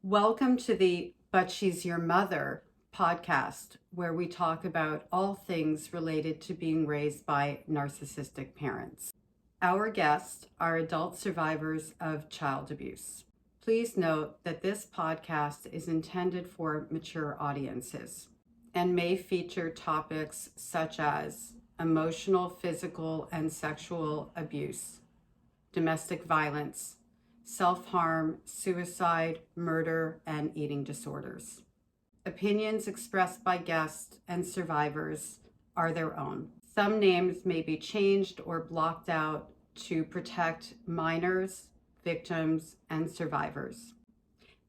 Welcome to the But She's Your Mother podcast, where we talk about all things related to being raised by narcissistic parents. Our guests are adult survivors of child abuse. Please note that this podcast is intended for mature audiences and may feature topics such as emotional, physical, and sexual abuse, domestic violence, self-harm, suicide, murder, and eating disorders. Opinions expressed by guests and survivors are their own. Some names may be changed or blocked out to protect minors, victims, and survivors.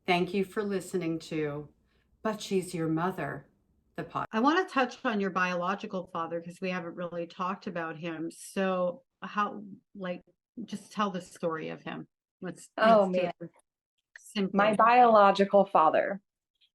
Thank you for listening to But She's Your Mother, the podcast. I want to touch on your biological father because we haven't really talked about him. So just tell the story of him. Oh man, Simply. my biological father.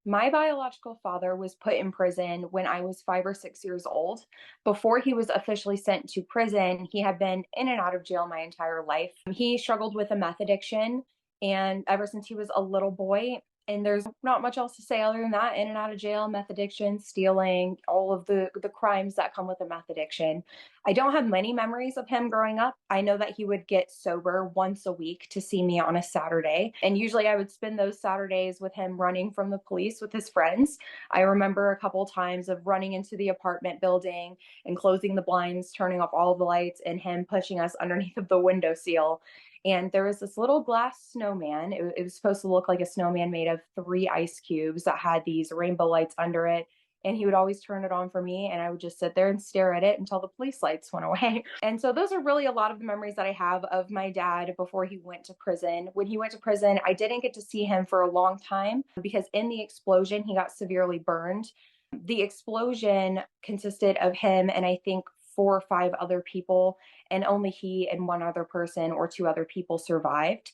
My biological father was put in prison when I was 5 or 6 years old. Before he was officially sent to prison, he had been in and out of jail my entire life. He struggled with a meth addiction, and ever since he was a little boy, and there's not much else to say other than that, in and out of jail, meth addiction, stealing, all of the crimes that come with a meth addiction. I don't have many memories of him growing up. I know that he would get sober once a week to see me on a Saturday. And usually I would spend those Saturdays with him running from the police with his friends. I remember a couple times of running into the apartment building and closing the blinds, turning off all of the lights, and him pushing us underneath of the windowsill. And there was this little glass snowman. It was supposed to look like a snowman made of 3 ice cubes that had these rainbow lights under it. And he would always turn it on for me, and I would just sit there and stare at it until the police lights went away. And so those are really a lot of the memories that I have of my dad before he went to prison. When he went to prison, I didn't get to see him for a long time because in the explosion, he got severely burned. The explosion consisted of him and I think 4 or 5 other people, and only he and one other person or 2 other people survived.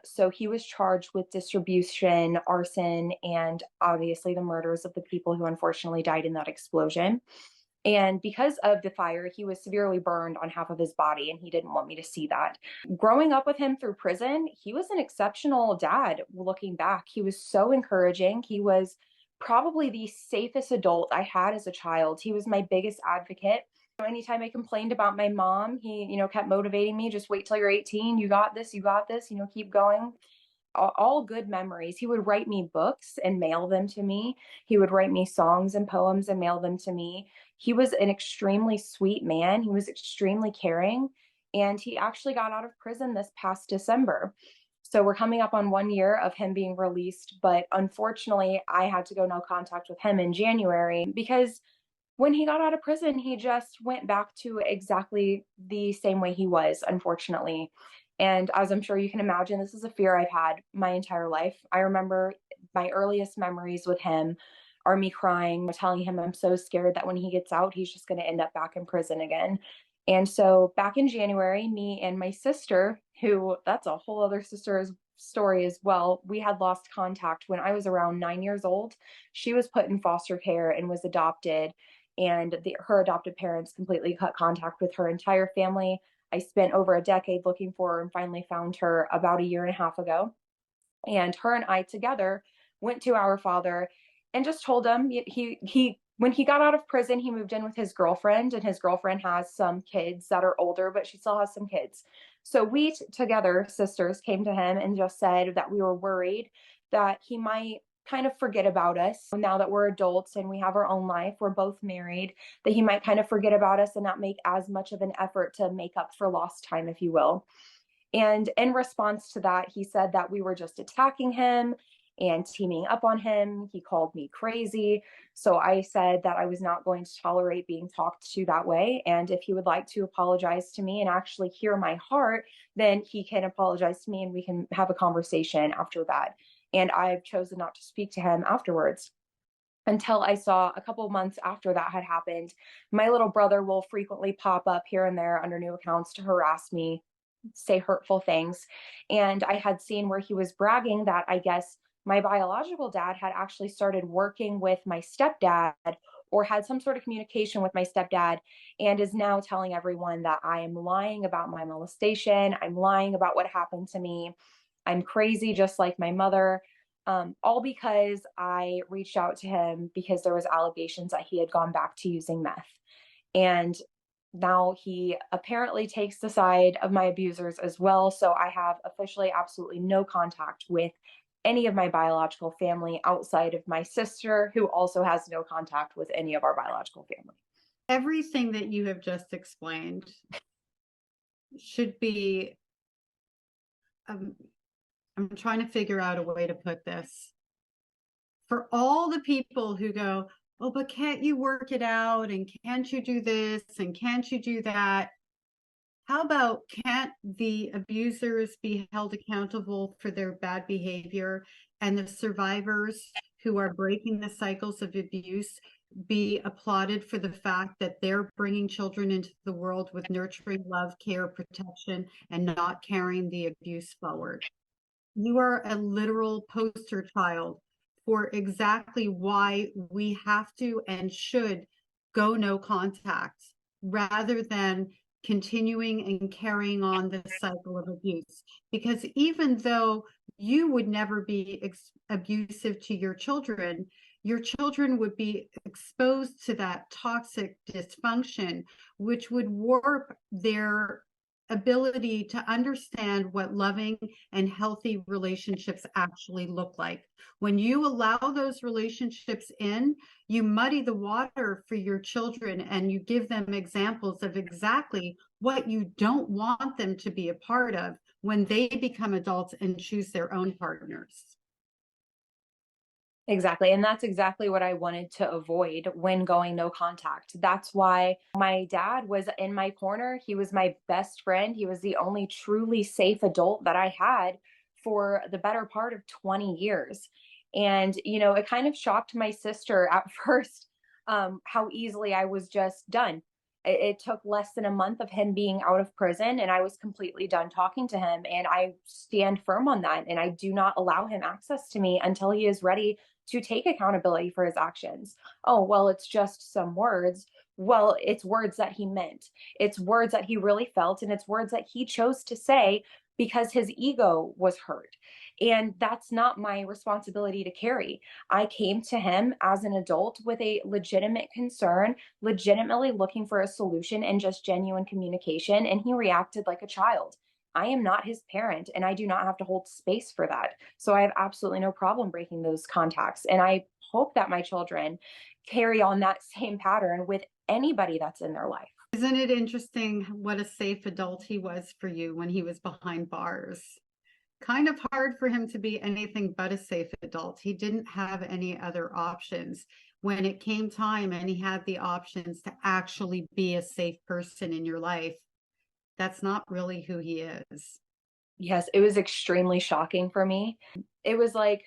So he was charged with distribution, arson, and obviously the murders of the people who unfortunately died in that explosion. And because of the fire, he was severely burned on half of his body, and he didn't want me to see that. Growing up with him through prison, he was an exceptional dad. Looking back, he was so encouraging. He was probably the safest adult I had as a child. He was my biggest advocate. Anytime I complained about my mom, he, kept motivating me. Just wait till you're 18. You got this. You got this. Keep going. All good memories. He would write me books and mail them to me. He would write me songs and poems and mail them to me. He was an extremely sweet man. He was extremely caring. And he actually got out of prison this past December. So we're coming up on 1 year of him being released. But unfortunately, I had to go no contact with him in January because when he got out of prison, he just went back to exactly the same way he was, unfortunately. And as I'm sure you can imagine, this is a fear I've had my entire life. I remember my earliest memories with him are me crying, telling him I'm so scared that when he gets out, he's just going to end up back in prison again. And so back in January, me and my sister, who that's a whole other sister's story as well, we had lost contact when I was around 9 years old. She was put in foster care and was adopted, and her adopted parents completely cut contact with her entire family. I spent over a decade looking for her and finally found her about a year and a half ago. And her and I together went to our father and just told him he when he got out of prison, he moved in with his girlfriend, and his girlfriend has some kids that are older, but she still has some kids. So we together, sisters, came to him and just said that we were worried that he might kind of forget about us now that we're adults and we have our own life. We're both married, that he might kind of forget about us and not make as much of an effort to make up for lost time, if you will. And in response to that, he said that we were just attacking him and teaming up on him. He called me crazy. So I said that I was not going to tolerate being talked to that way. And if he would like to apologize to me and actually hear my heart, then he can apologize to me and we can have a conversation after that. And I've chosen not to speak to him afterwards until I saw a couple of months after that had happened. My little brother will frequently pop up here and there under new accounts to harass me, say hurtful things. And I had seen where he was bragging that I guess my biological dad had actually started working with my stepdad or had some sort of communication with my stepdad and is now telling everyone that I am lying about my molestation. I'm lying about what happened to me. I'm crazy just like my mother. all because I reached out to him because there was allegations that he had gone back to using meth. And now he apparently takes the side of my abusers as well. So I have officially absolutely no contact with any of my biological family outside of my sister, who also has no contact with any of our biological family. Everything that you have just explained should be, I'm trying to figure out a way to put this. For all the people who go, oh, but can't you work it out? And can't you do this? And can't you do that? How about, can't the abusers be held accountable for their bad behavior, and the survivors who are breaking the cycles of abuse be applauded for the fact that they're bringing children into the world with nurturing love, care, protection, and not carrying the abuse forward? You are a literal poster child for exactly why we have to and should go no contact rather than continuing and carrying on the cycle of abuse. Because even though you would never be abusive to your children would be exposed to that toxic dysfunction, which would warp their ability to understand what loving and healthy relationships actually look like. When you allow those relationships in, you muddy the water for your children, and you give them examples of exactly what you don't want them to be a part of when they become adults and choose their own partners. Exactly. And that's exactly what I wanted to avoid when going no contact. That's why my dad was in my corner. He was my best friend. He was the only truly safe adult that I had for the better part of 20 years. And, it kind of shocked my sister at first, how easily I was just done. It took less than a month of him being out of prison, and I was completely done talking to him. And I stand firm on that. And I do not allow him access to me until he is ready to take accountability for his actions. Oh, well, it's just some words. Well, it's words that he meant. It's words that he really felt, and it's words that he chose to say because his ego was hurt. And that's not my responsibility to carry. I came to him as an adult with a legitimate concern, legitimately looking for a solution and just genuine communication, and he reacted like a child. I am not his parent, and I do not have to hold space for that. So I have absolutely no problem breaking those contacts. And I hope that my children carry on that same pattern with anybody that's in their life. Isn't it interesting what a safe adult he was for you when he was behind bars? Kind of hard for him to be anything but a safe adult. He didn't have any other options. When it came time and he had the options to actually be a safe person in your life, that's not really who he is. Yes, it was extremely shocking for me. It was like,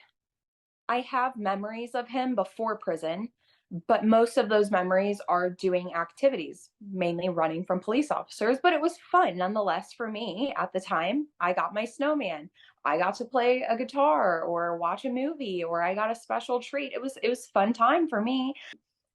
I have memories of him before prison, but most of those memories are doing activities, mainly running from police officers. But it was fun nonetheless for me at the time. I got my snowman. I got to play a guitar or watch a movie, or I got a special treat. It was fun time for me.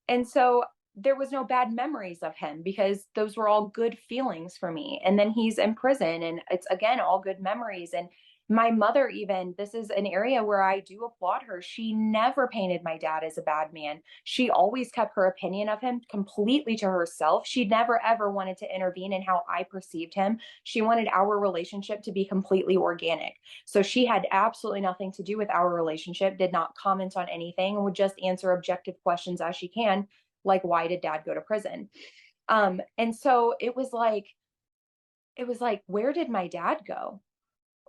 And so there was no bad memories of him because those were all good feelings for me. And then he's in prison, and it's again all good memories. And my mother, even, this is an area where I do applaud her. She never painted my dad as a bad man. She always kept her opinion of him completely to herself. She never ever wanted to intervene in how I perceived him. She wanted our relationship to be completely organic. So she had absolutely nothing to do with our relationship, did not comment on anything, and would just answer objective questions as she can, like, why did dad go to prison? And so it was like, where did my dad go?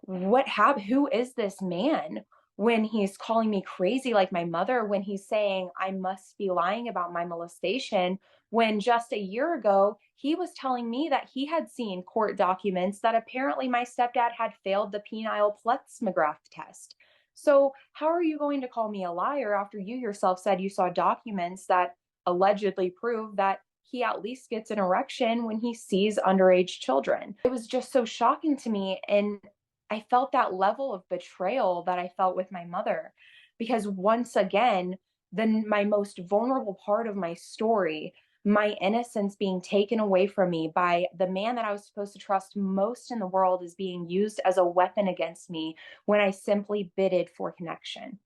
Who is this man, when he's calling me crazy like my mother, when he's saying I must be lying about my molestation, when just a year ago he was telling me that he had seen court documents that apparently my stepdad had failed the penile plethysmograph test. So how are you going to call me a liar after you yourself said you saw documents that allegedly prove that he at least gets an erection when he sees underage children? It was just so shocking to me. And I felt that level of betrayal that I felt with my mother, because once again, then my most vulnerable part of my story, my innocence being taken away from me by the man that I was supposed to trust most in the world, is being used as a weapon against me when I simply bidded for connection.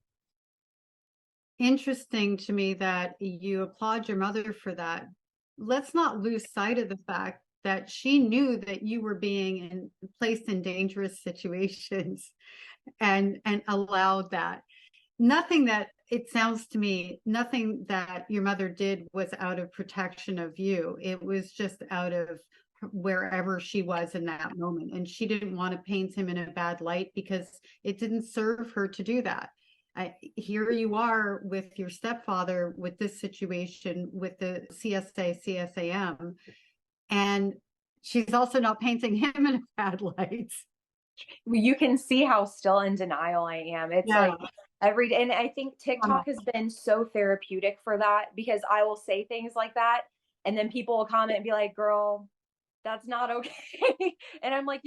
interesting to me that you applaud your mother for that. Let's not lose sight of the fact that she knew that you were placed in dangerous situations and allowed that. Nothing that it sounds to me, nothing that your mother did was out of protection of you. It was just out of wherever she was in that moment. And she didn't want to paint him in a bad light because it didn't serve her to do that. Here you are with your stepfather with this situation with the CSAM, and she's also not painting him in a bad light. You can see how still in denial I am. It's Yeah. like every day. And I think TikTok has been so therapeutic for that, because I will say things like that. And then people will comment and be like, girl, that's not okay. And I'm like,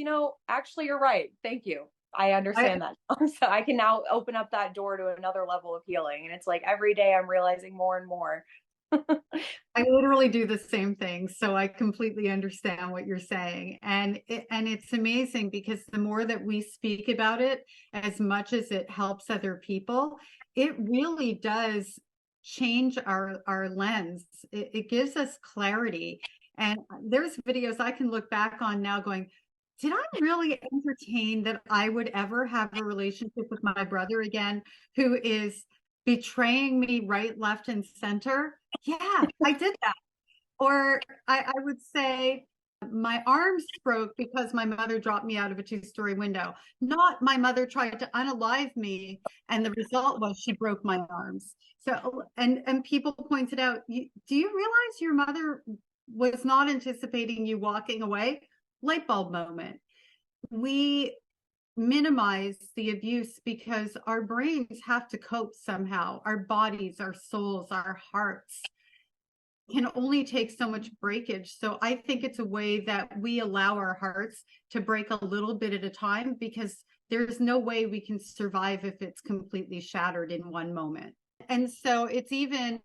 actually, you're right. Thank you. I I, understand that. So I can now open up that door to another level of healing. And it's like every day I'm realizing more and more. I literally do the same thing, so I completely understand what you're saying. And it's amazing because the more that we speak about it, as much as it helps other people, it really does change our lens. It gives us clarity. And there's videos I can look back on now going, did I really entertain that I would ever have a relationship with my brother again, who is betraying me right, left, and center? Yeah, I did that. Or I would say my arms broke because my mother dropped me out of a two-story window. Not my mother tried to unalive me, and the result was she broke my arms. So, and people pointed out, do you realize your mother was not anticipating you walking away? Light bulb moment. We minimize the abuse because our brains have to cope somehow. Our bodies, our souls, our hearts can only take so much breakage. So I think it's a way that we allow our hearts to break a little bit at a time, because there's no way we can survive if it's completely shattered in one moment. And so it's even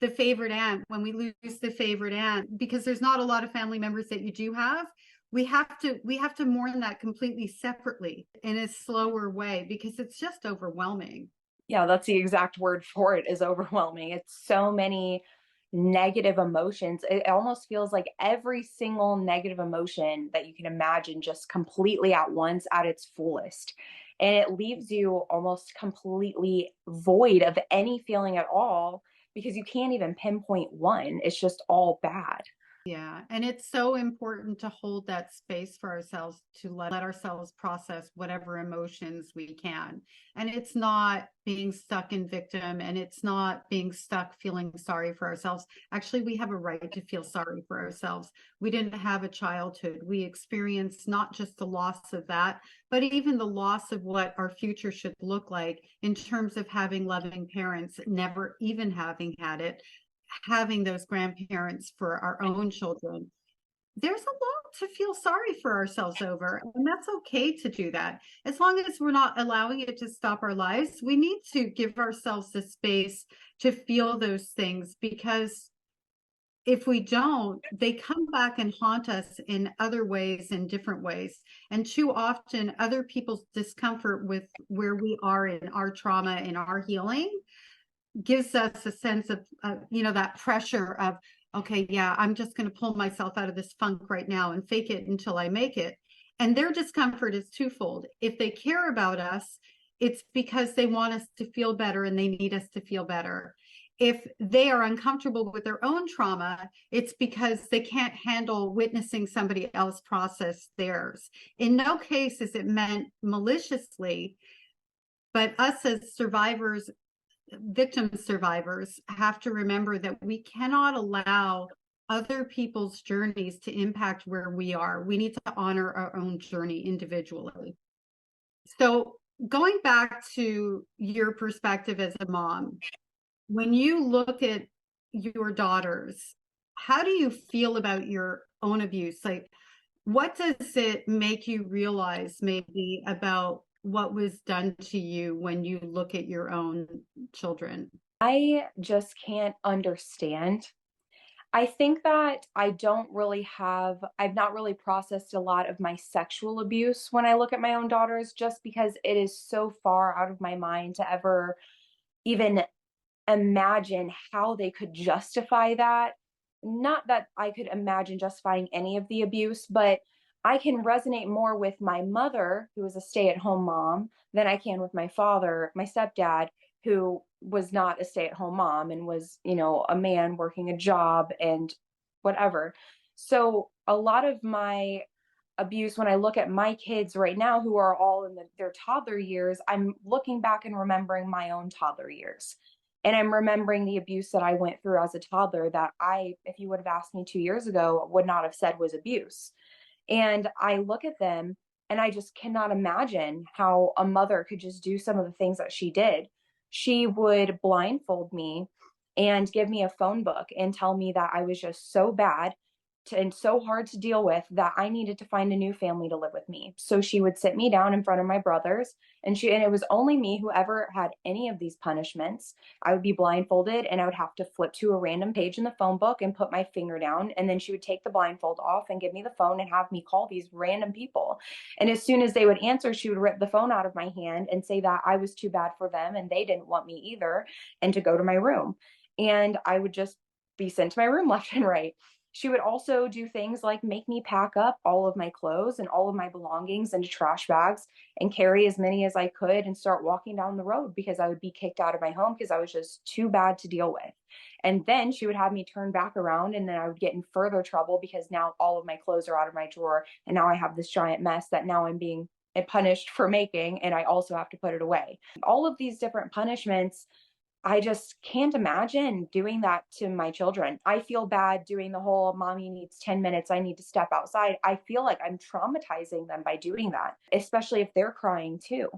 the favorite aunt, when we lose the favorite aunt, because there's not a lot of family members that you do have, we have to mourn that completely separately in a slower way, because it's just overwhelming. Yeah, that's the exact word for it, is overwhelming. It's so many negative emotions. It almost feels like every single negative emotion that you can imagine just completely at once at its fullest. And it leaves you almost completely void of any feeling at all, because you can't even pinpoint one. It's just all bad. Yeah. And it's so important to hold that space for ourselves, to let ourselves process whatever emotions we can. And it's not being stuck in victim, and it's not being stuck feeling sorry for ourselves. Actually, we have a right to feel sorry for ourselves. We didn't have a childhood. We experienced not just the loss of that, but even the loss of what our future should look like in terms of having loving parents, never even having had it, having those grandparents for our own children. There's a lot to feel sorry for ourselves over, and that's okay to do that. As long as we're not allowing it to stop our lives, we need to give ourselves the space to feel those things, because if we don't, they come back and haunt us in other ways, in different ways. And too often, other people's discomfort with where we are in our trauma and our healing gives us a sense of that pressure of, okay, yeah, I'm just going to pull myself out of this funk right now and fake it until I make it. And their discomfort is twofold. If they care about us, it's because they want us to feel better and they need us to feel better. If they are uncomfortable with their own trauma, it's because they can't handle witnessing somebody else process theirs. In no case is it meant maliciously, but us as survivors, victim survivors, have to remember that we cannot allow other people's journeys to impact where we are. We need to honor our own journey individually. So, going back to your perspective as a mom, when you look at your daughters, how do you feel about your own abuse? Like, what does it make you realize maybe about what was done to you when you look at your own children? I just can't understand. I think that I've not really processed a lot of my sexual abuse when I look at my own daughters, just because it is so far out of my mind to ever even imagine how they could justify that. Not that I could imagine justifying any of the abuse, but I can resonate more with my mother, who was a stay-at-home mom, than I can with my father, my stepdad, who was not a stay-at-home mom and was, a man working a job and whatever. So a lot of my abuse, when I look at my kids right now who are all in their toddler years, I'm looking back and remembering my own toddler years. And I'm remembering the abuse that I went through as a toddler that if you would have asked me 2 years ago, would not have said was abuse. And I look at them and I just cannot imagine how a mother could just do some of the things that she did. She would blindfold me and give me a phone book and tell me that I was just so bad and so hard to deal with that I needed to find a new family to live with me. So she would sit me down in front of my brothers, and it was only me who ever had any of these punishments. I would be blindfolded and I would have to flip to a random page in the phone book and put my finger down, and then she would take the blindfold off and give me the phone and have me call these random people. And as soon as they would answer, she would rip the phone out of my hand and say that I was too bad for them and they didn't want me either, and to go to my room. And I would just be sent to my room left and right. She would also do things like make me pack up all of my clothes and all of my belongings into trash bags and carry as many as I could and start walking down the road because I would be kicked out of my home because I was just too bad to deal with. And then she would have me turn back around, and then I would get in further trouble because now all of my clothes are out of my drawer and now I have this giant mess that now I'm being punished for making, and I also have to put it away. All of these different punishments, I just can't imagine doing that to my children. I feel bad doing the whole mommy needs 10 minutes, I need to step outside. I feel like I'm traumatizing them by doing that, especially if they're crying too,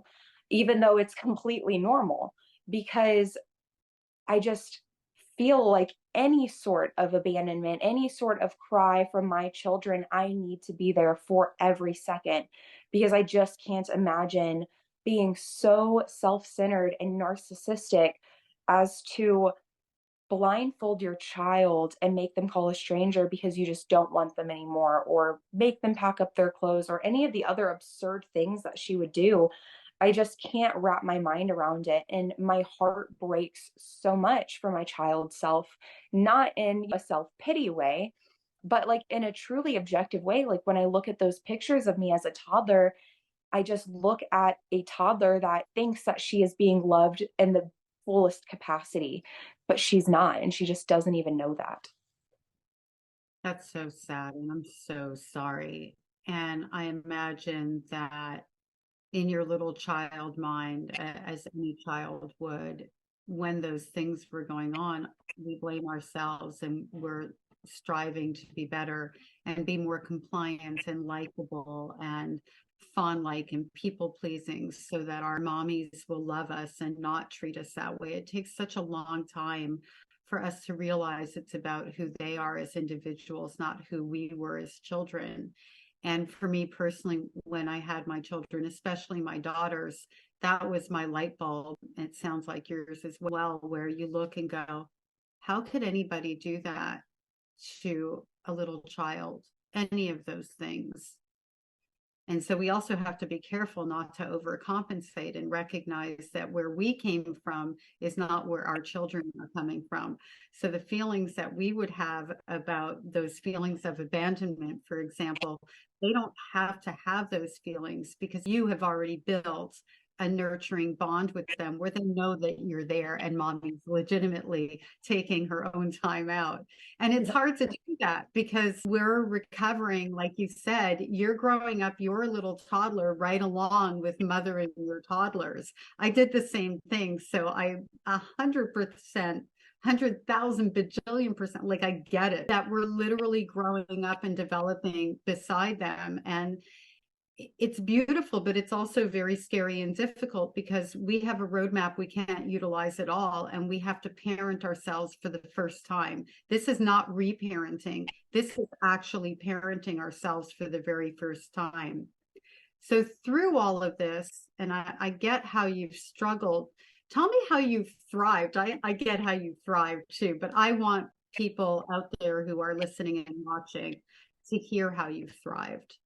even though it's completely normal, because I just feel like any sort of abandonment, any sort of cry from my children, I need to be there for every second, because I just can't imagine being so self-centered and narcissistic as to blindfold your child and make them call a stranger because you just don't want them anymore, or make them pack up their clothes, or any of the other absurd things that she would do. I just can't wrap my mind around it. And my heart breaks so much for my child's self, not in a self pity way, but like in a truly objective way. Like when I look at those pictures of me as a toddler, I just look at a toddler that thinks that she is being loved in the fullest capacity, but she's not, and she just doesn't even know that. That's so sad, and I'm so sorry. And I imagine that in your little child mind, as any child would, when those things were going on, we blame ourselves and we're striving to be better and be more compliant and likable and fawn-like and people-pleasing so that our mommies will love us and not treat us that way. It takes such a long time for us to realize it's about who they are as individuals, not who we were as children. And for me personally, when I had my children, especially my daughters, that was my light bulb. It sounds like yours as well, where you look and go, how could anybody do that to a little child? Any of those things. And so we also have to be careful not to overcompensate and recognize that where we came from is not where our children are coming from. So the feelings that we would have about those feelings of abandonment, for example, they don't have to have those feelings because you have already built a nurturing bond with them where they know that you're there and mommy's legitimately taking her own time out. And it's hard to do that because we're recovering, like you said, you're growing up your little toddler right along with mothering your toddlers. I did the same thing. So I 100%, 100,000 bajillion percent, like I get it, that we're literally growing up and developing beside them. And it's beautiful, but it's also very scary and difficult because we have a roadmap we can't utilize at all, and we have to parent ourselves for the first time. This is not reparenting. This is actually parenting ourselves for the very first time. So through all of this, and I get how you've struggled. Tell me how you've thrived. I get how you thrived too, but I want people out there who are listening and watching to hear how you've thrived.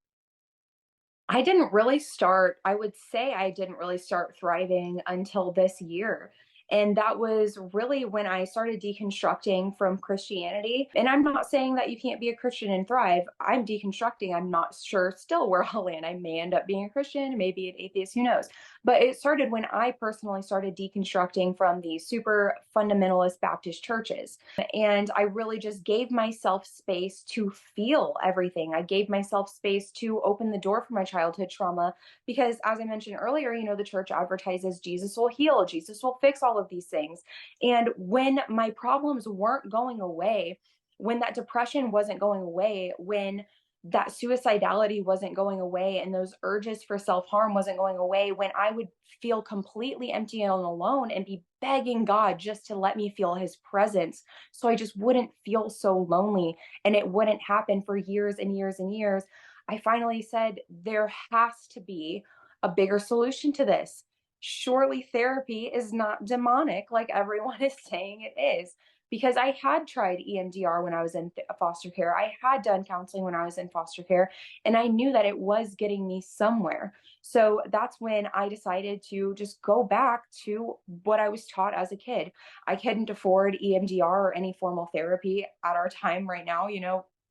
I didn't really start, I would say I didn't really start thriving until this year. And that was really when I started deconstructing from Christianity. And I'm not saying that you can't be a Christian and thrive. I'm deconstructing. I'm not sure still where I'll land. I may end up being a Christian, maybe an atheist, who knows? But it started when I personally started deconstructing from the super fundamentalist Baptist churches. And I really just gave myself space to feel everything. I gave myself space to open the door for my childhood trauma because, as I mentioned earlier, the church advertises Jesus will heal, Jesus will fix all of these things. And when my problems weren't going away, when that depression wasn't going away, when that suicidality wasn't going away and those urges for self-harm wasn't going away, when I would feel completely empty and alone and be begging God just to let me feel his presence so I just wouldn't feel so lonely and it wouldn't happen for years and years and years, I finally said, there has to be a bigger solution to this. Surely therapy is not demonic like everyone is saying it is. Because I had tried EMDR when I was in foster care. I had done counseling when I was in foster care, and I knew that it was getting me somewhere. So that's when I decided to just go back to what I was taught as a kid. I couldn't afford EMDR or any formal therapy at our time right now,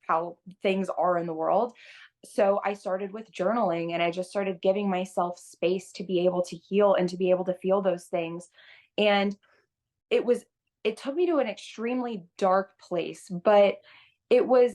how things are in the world. So I started with journaling and I just started giving myself space to be able to heal and to be able to feel those things. And it was it took me to an extremely dark place, but it was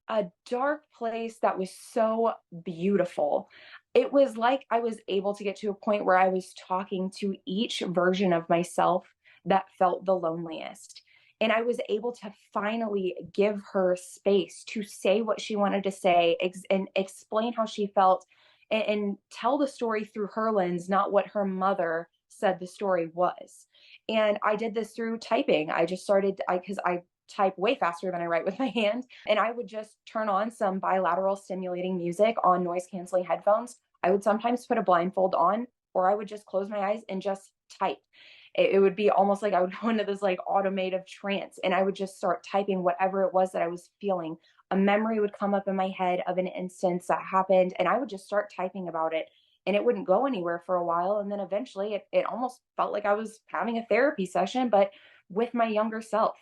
a dark place that was so beautiful. It was like I was able to get to a point where I was talking to each version of myself that felt the loneliest. And I was able to finally give her space to say what she wanted to say and explain how she felt and tell the story through her lens, not what her mother said the story was. And I did this through typing. I just started, because I type way faster than I write with my hand. And I would just turn on some bilateral stimulating music on noise canceling headphones. I would sometimes put a blindfold on, or I would just close my eyes and just type. It would be almost like I would go into this like automative trance and I would just start typing whatever it was that I was feeling. A memory would come up in my head of an instance that happened, and I would just start typing about it and it wouldn't go anywhere for a while. And then eventually it almost felt like I was having a therapy session, but with my younger self.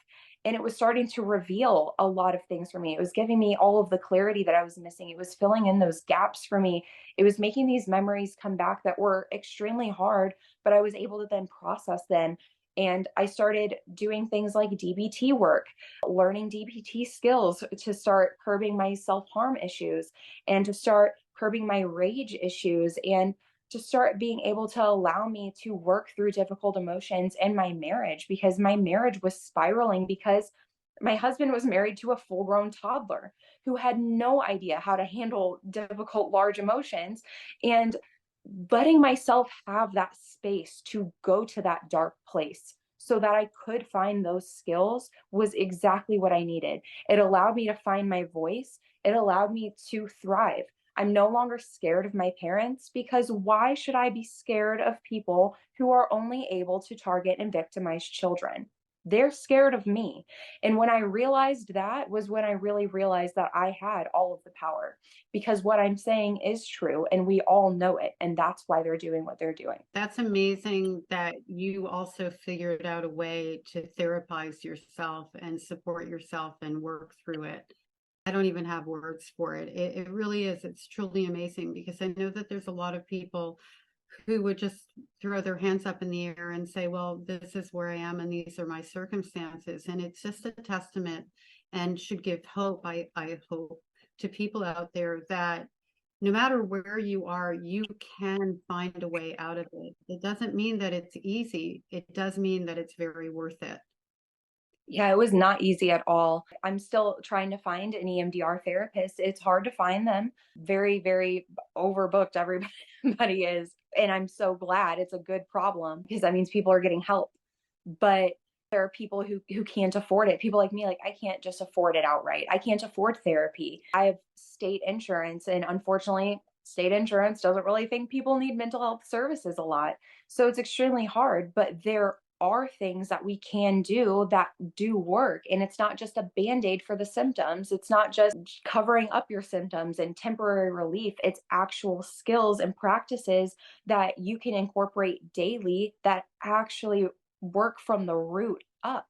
And it was starting to reveal a lot of things for me. It was giving me all of the clarity that I was missing. It was filling in those gaps for me. It was making these memories come back that were extremely hard, but I was able to then process them. And I started doing things like DBT work, learning DBT skills to start curbing my self harm issues and to start curbing my rage issues and to start being able to allow me to work through difficult emotions in my marriage, because my marriage was spiraling because my husband was married to a full grown toddler who had no idea how to handle difficult, large emotions. And letting myself have that space to go to that dark place so that I could find those skills was exactly what I needed. It allowed me to find my voice. It allowed me to thrive. I'm no longer scared of my parents, because why should I be scared of people who are only able to target and victimize children? They're scared of me. And when I realized that was when I really realized that I had all of the power, because what I'm saying is true and we all know it. And that's why they're doing what they're doing. That's amazing that you also figured out a way to therapize yourself and support yourself and work through it. I don't even have words for it. It really is. It's truly amazing, because I know that there's a lot of people who would just throw their hands up in the air and say, well, this is where I am and these are my circumstances. And it's just a testament and should give hope, I hope, to people out there that no matter where you are, you can find a way out of it. It doesn't mean that it's easy. It does mean that it's very worth it. Yeah, it was not easy at all. I'm still trying to find an EMDR therapist. It's hard to find them. Very, very overbooked, everybody is. And I'm so glad. It's a good problem because that means people are getting help. But there are people who can't afford it. People like me, like I can't just afford it outright. I can't afford therapy. I have state insurance, and unfortunately, state insurance doesn't really think people need mental health services a lot. So it's extremely hard, but there are things that we can do that do work. And it's not just a band-aid for the symptoms. It's not just covering up your symptoms and temporary relief. It's actual skills and practices that you can incorporate daily that actually work from the root up.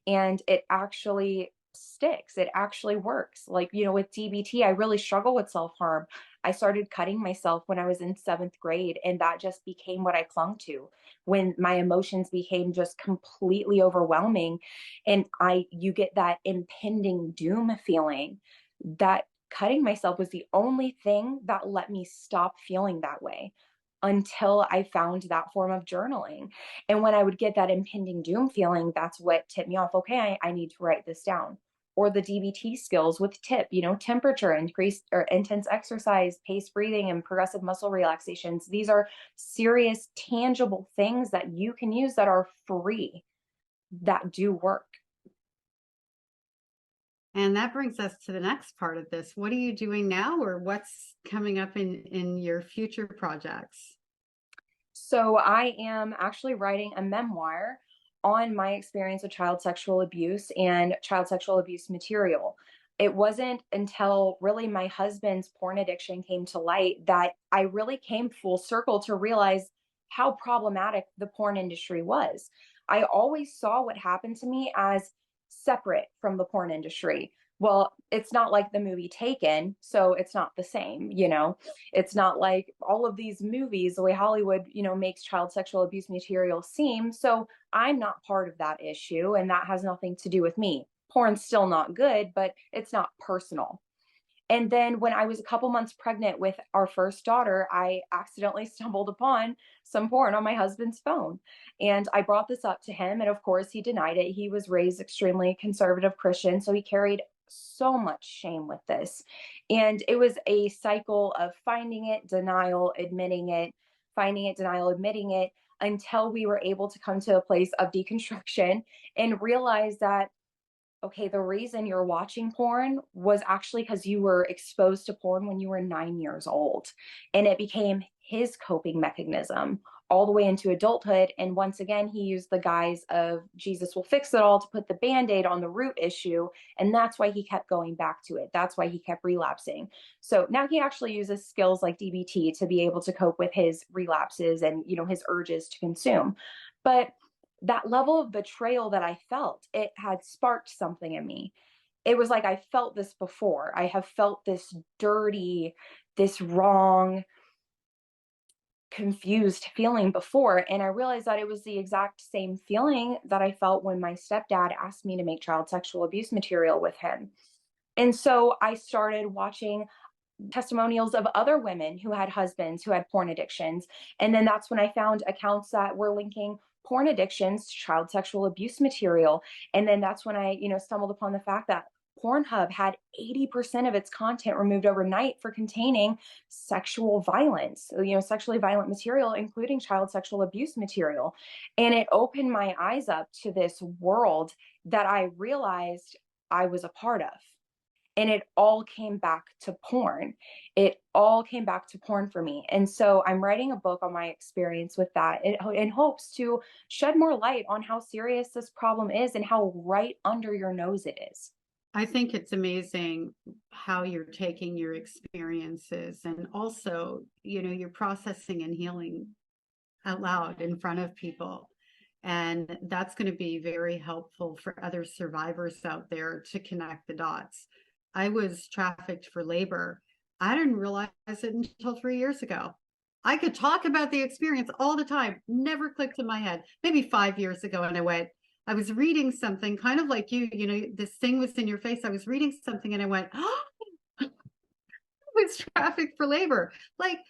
And it actually sticks. It actually works. Like, with DBT, I really struggle with self-harm. I started cutting myself when I was in 7th grade, and that just became what I clung to when my emotions became just completely overwhelming. And you get that impending doom feeling. That cutting myself was the only thing that let me stop feeling that way until I found that form of journaling. And when I would get that impending doom feeling, that's what tipped me off. Okay, I need to write this down. Or the DBT skills with temperature, increased or intense exercise, paced breathing, and progressive muscle relaxations. These are serious, tangible things that you can use that are free, that do work. And that brings us to the next part of this. What are you doing now, or what's coming up in your future projects? So I am actually writing a memoir on my experience with child sexual abuse and child sexual abuse material. It wasn't until really my husband's porn addiction came to light that I really came full circle to realize how problematic the porn industry was. I always saw what happened to me as separate from the porn industry. Well, it's not like the movie Taken, so it's not the same. It's not like all of these movies, the way Hollywood, makes child sexual abuse material seem. So I'm not part of that issue, and that has nothing to do with me. Porn's still not good, but it's not personal. And then when I was a couple months pregnant with our first daughter, I accidentally stumbled upon some porn on my husband's phone. And I brought this up to him. And of course, he denied it. He was raised extremely conservative Christian. So he carried so much shame with this. And it was a cycle of finding it, denial, admitting it, finding it, denial, admitting it, until we were able to come to a place of deconstruction and realize that, okay, the reason you're watching porn was actually because you were exposed to porn when you were 9 years old. And it became his coping mechanism all the way into adulthood. And once again, he used the guise of Jesus will fix it all to put the band-aid on the root issue. And that's why he kept going back to it. That's why he kept relapsing. So now he actually uses skills like DBT to be able to cope with his relapses and, his urges to consume. But that level of betrayal that I felt, it had sparked something in me. It was like I felt this before. I have felt this dirty, this wrong, confused feeling before. And I realized that it was the exact same feeling that I felt when my stepdad asked me to make child sexual abuse material with him. And so I started watching testimonials of other women who had husbands who had porn addictions. And then that's when I found accounts that were linking porn addictions to child sexual abuse material. And then that's when I, stumbled upon the fact that Pornhub had 80% of its content removed overnight for containing sexual violence, sexually violent material, including child sexual abuse material. And it opened my eyes up to this world that I realized I was a part of. And it all came back to porn. It all came back to porn for me. And so I'm writing a book on my experience with that in hopes to shed more light on how serious this problem is and how right under your nose it is. I think it's amazing how you're taking your experiences and also, you're processing and healing out loud in front of people. And that's going to be very helpful for other survivors out there to connect the dots. I was trafficked for labor. I didn't realize it until 3 years ago. I could talk about the experience all the time, never clicked in my head. Maybe 5 years ago, and I was reading something kind of like you, this thing was in your face. I was reading something and I went, oh, I was trafficked for labor. Like,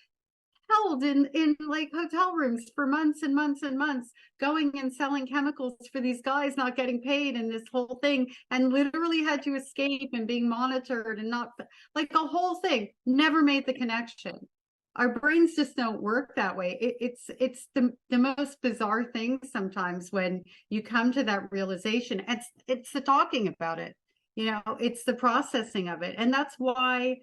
held in like hotel rooms for months and months and months, going and selling chemicals for these guys, not getting paid, and this whole thing, and literally had to escape and being monitored, and not like a whole thing. Never made the connection. Our brains just don't work that way. It's the most bizarre thing sometimes when you come to that realization. It's the talking about it, it's the processing of it. And that's why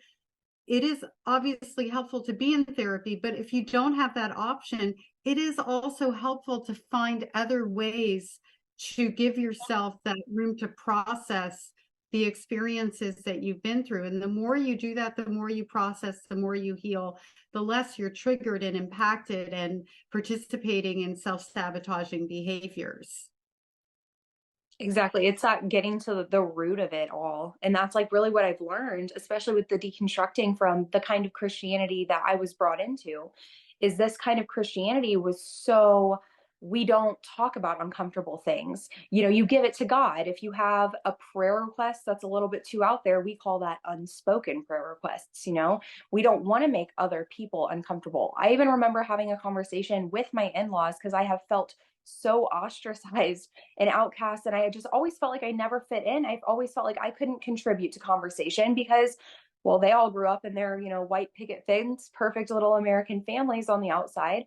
it is obviously helpful to be in therapy, but if you don't have that option, it is also helpful to find other ways to give yourself that room to process the experiences that you've been through. And the more you do that, the more you process, the more you heal, the less you're triggered and impacted and participating in self-sabotaging behaviors. Exactly. It's that getting to the root of it all. And that's like really what I've learned, especially with the deconstructing from the kind of Christianity that I was brought into, is this kind of Christianity was so we don't talk about uncomfortable things. You know, you give it to God. If you have a prayer request that's a little bit too out there, we call that unspoken prayer requests. You know, we don't want to make other people uncomfortable. I even remember having a conversation with my in-laws because I have felt so ostracized an outcast, and I just always felt like I never fit in. I've always felt like I couldn't contribute to conversation because, well, they all grew up in their, you know, white picket fence, perfect little American families on the outside,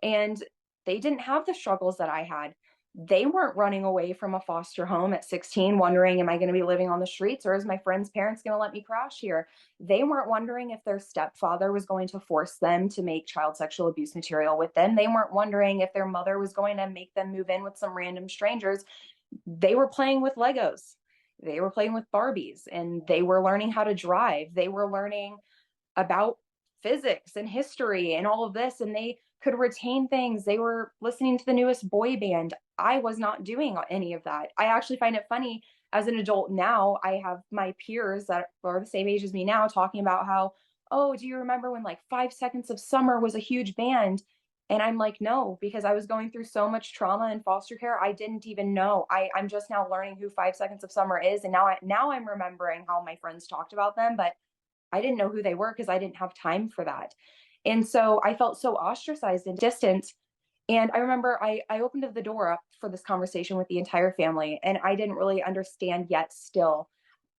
and they didn't have the struggles that I had. They weren't running away from a foster home at 16 wondering, am I going to be living on the streets, or is my friend's parents going to let me crash here? They weren't wondering if their stepfather was going to force them to make child sexual abuse material with them. They weren't wondering if their mother was going to make them move in with some random strangers. They were playing with Legos. They were playing with Barbies, and they were learning how to drive. They were learning about physics and history and all of this, and they could retain things. They were listening to the newest boy band. I was not doing any of that. I actually find it funny as an adult now. I have my peers that are the same age as me now talking about how, oh, do you remember when like 5 Seconds of Summer was a huge band? And I'm like, no, because I was going through so much trauma in foster care. I didn't even know. I'm just now learning who 5 Seconds of Summer is. And now I'm remembering how my friends talked about them, but I didn't know who they were because I didn't have time for that. And so I felt so ostracized and distant. And I remember I opened the door up for this conversation with the entire family, and I didn't really understand yet still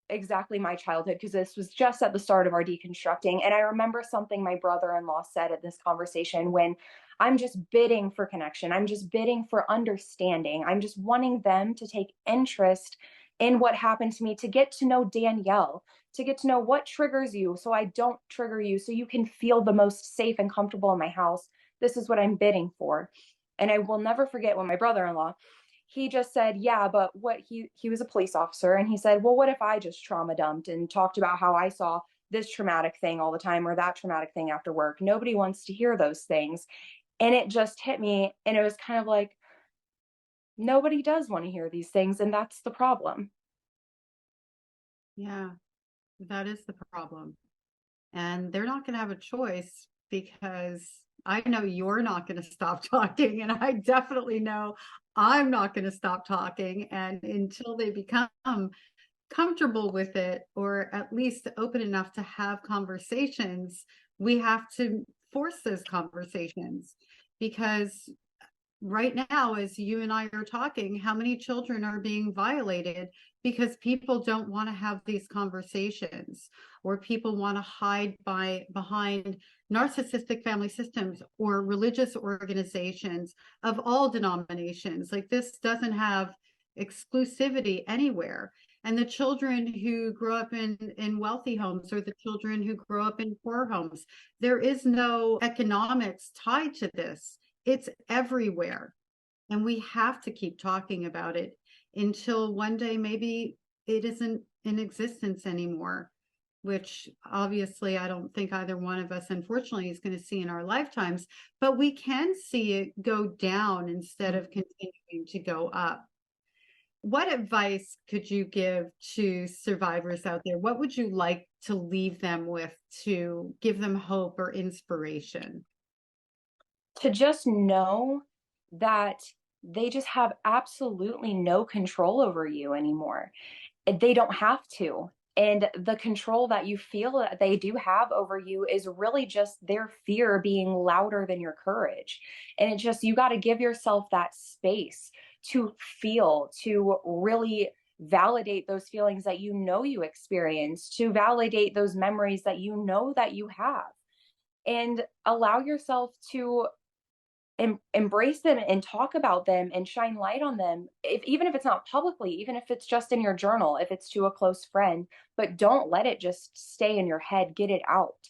exactly my childhood because this was just at the start of our deconstructing. And I remember something my brother-in-law said at this conversation when I'm just bidding for connection. I'm just bidding for understanding. I'm just wanting them to take interest in what happened to me, to get to know Danielle, to get to know what triggers you so I don't trigger you, so you can feel the most safe and comfortable in my house. This is what I'm bidding for. And I will never forget when my brother-in-law, he just said, yeah, but what he was a police officer. And he said, well, what if I just trauma dumped and talked about how I saw this traumatic thing all the time or that traumatic thing after work? Nobody wants to hear those things. And it just hit me. And it was kind of like, nobody does want to hear these things. And that's the problem. Yeah, that is the problem. And they're not going to have a choice because I know you're not going to stop talking. And I definitely know I'm not going to stop talking. And until they become comfortable with it, or at least open enough to have conversations, we have to force those conversations. Because right now, as you and I are talking, how many children are being violated because people don't want to have these conversations, or people want to hide behind narcissistic family systems or religious organizations of all denominations. Like, this doesn't have exclusivity anywhere. And the children who grow up in wealthy homes, or the children who grow up in poor homes, there is no economics tied to this. It's everywhere. And we have to keep talking about it until one day maybe it isn't in existence anymore, which obviously I don't think either one of us, unfortunately, is going to see in our lifetimes. But we can see it go down instead of continuing to go up. What advice could you give to survivors out there? What would you like to leave them with to give them hope or inspiration? To just know that they just have absolutely no control over you anymore. They don't have to. And the control that you feel that they do have over you is really just their fear being louder than your courage. And it's just, you got to give yourself that space to feel, to really validate those feelings that you know you experience, to validate those memories that you know that you have, and allow yourself to embrace them and talk about them and shine light on them, even if it's not publicly, even if it's just in your journal, if it's to a close friend. But don't let it just stay in your head. Get it out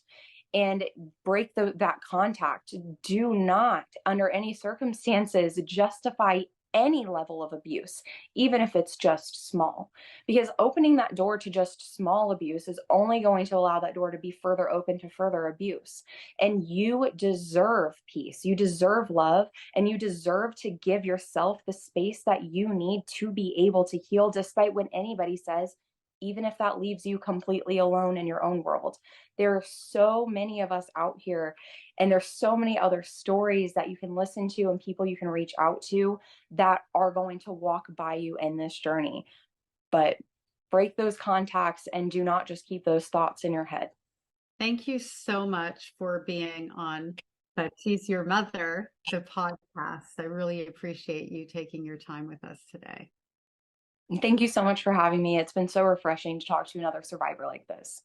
and break that contact. Do not under any circumstances justify any level of abuse, even if it's just small. Because opening that door to just small abuse is only going to allow that door to be further open to further abuse. And you deserve peace, you deserve love, and you deserve to give yourself the space that you need to be able to heal, despite when anybody says, even if that leaves you completely alone in your own world. There are so many of us out here, and there's so many other stories that you can listen to and people you can reach out to that are going to walk by you in this journey. But break those contacts and do not just keep those thoughts in your head. Thank you so much for being on But She's Your Mother, the podcast. I really appreciate you taking your time with us today. Thank you so much for having me. It's been so refreshing to talk to another survivor like this.